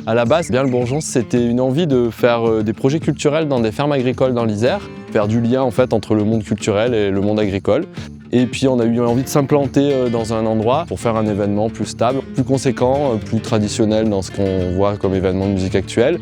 À la base, Bien le Bourgeon, c'était une envie de faire des projets culturels dans des fermes agricoles dans l'Isère, faire du lien en fait entre le monde culturel et le monde agricole. Et puis on a eu envie de s'implanter dans un endroit pour faire un événement plus stable, plus conséquent, plus traditionnel dans ce qu'on voit comme événement de musique actuelle.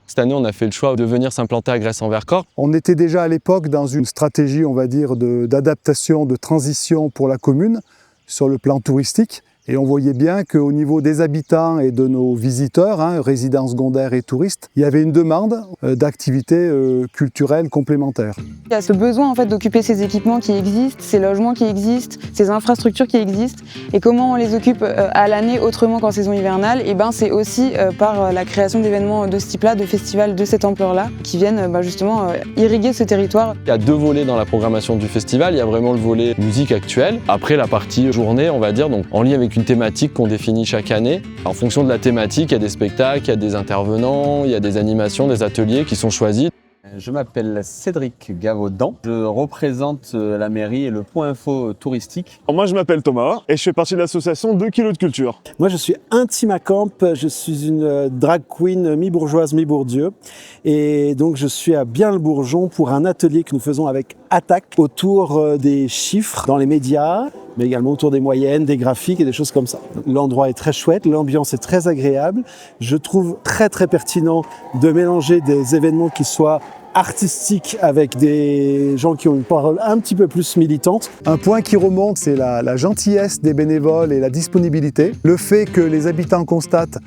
Cette année, on a fait le choix de venir s'implanter à Gresse-en-Vercors. On était déjà à l'époque dans une stratégie, on va dire, d'adaptation, de transition pour la commune sur le plan touristique. Et on voyait bien qu'au niveau des habitants et de nos visiteurs, résidents secondaires et touristes, il y avait une demande d'activités culturelles complémentaires. Il y a ce besoin en fait, d'occuper ces équipements qui existent, ces logements qui existent, ces infrastructures qui existent. Et comment on les occupe à l'année autrement qu'en saison hivernale, et c'est aussi par la création d'événements de ce type-là, de festivals de cette ampleur-là, qui viennent justement irriguer ce territoire. Il y a deux volets dans la programmation du festival. Il y a vraiment le volet musique actuelle. Après la partie journée, on va dire, donc en lien avec une thématique qu'on définit chaque année. En fonction de la thématique, il y a des spectacles, il y a des intervenants, il y a des animations, des ateliers qui sont choisis. Je m'appelle Cédric Gavaudan, je représente la mairie et le point info touristique. Moi je m'appelle Thomas et je fais partie de l'association 2 kilos de culture. Moi je suis Intima Camp, je suis une drag queen mi-bourgeoise, mi-bourdieu et donc je suis à Bien-le-Bourgeon pour un atelier que nous faisons avec Attaque autour des chiffres dans les médias, mais également autour des moyennes, des graphiques et des choses comme ça. L'endroit est très chouette, l'ambiance est très agréable. Je trouve très pertinent de mélanger des événements qui soient artistiques avec des gens qui ont une parole un petit peu plus militante. Un point qui remonte, c'est la gentillesse des bénévoles et la disponibilité. Le fait que les habitants constatent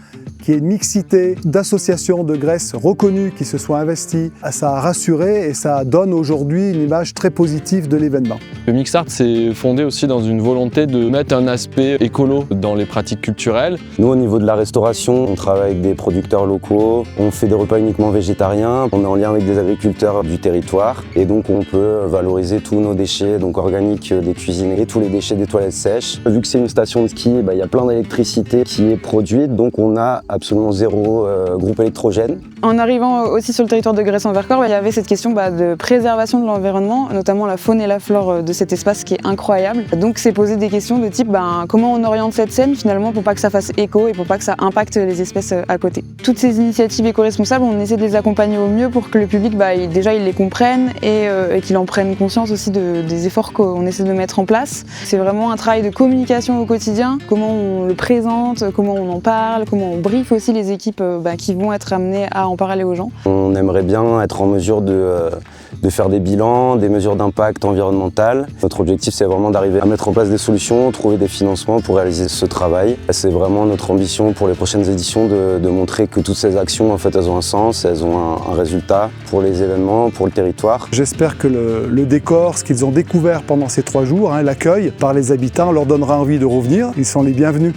qu'il y ait une mixité d'associations de Gresse reconnues qui se soient investies, ça a rassuré et ça donne aujourd'hui une image très positive de l'événement. Le Mixart s'est fondé aussi dans une volonté de mettre un aspect écolo dans les pratiques culturelles. Nous, au niveau de la restauration, on travaille avec des producteurs locaux, on fait des repas uniquement végétariens, on est en lien avec des agriculteurs du territoire et donc on peut valoriser tous nos déchets donc organiques des cuisines et tous les déchets des toilettes sèches. Vu que c'est une station de ski, il y a plein d'électricité qui est produite, donc on a absolument zéro groupe électrogène. En arrivant aussi sur le territoire de Gresse-en-Vercors, il y avait cette question de préservation de l'environnement, notamment la faune et la flore de cet espace qui est incroyable. Donc c'est poser des questions de type comment on oriente cette scène finalement pour pas que ça fasse écho et pour pas que ça impacte les espèces à côté. Toutes ces initiatives éco-responsables, on essaie de les accompagner au mieux pour que le public déjà il les comprenne et qu'il en prenne conscience aussi des efforts qu'on essaie de mettre en place. C'est vraiment un travail de communication au quotidien, comment on le présente, comment on en parle, comment on briefe aussi les équipes qui vont être amenées à en parler aux gens. On aimerait bien être en mesure de faire des bilans, des mesures d'impact environnemental. Notre objectif, c'est vraiment d'arriver à mettre en place des solutions, trouver des financements pour réaliser ce travail. C'est vraiment notre ambition pour les prochaines éditions de montrer que toutes ces actions, en fait, elles ont un sens, elles ont un résultat pour les événements, pour le territoire. J'espère que le décor, ce qu'ils ont découvert pendant ces 3 jours, l'accueil par les habitants, leur donnera envie de revenir. Ils sont les bienvenus.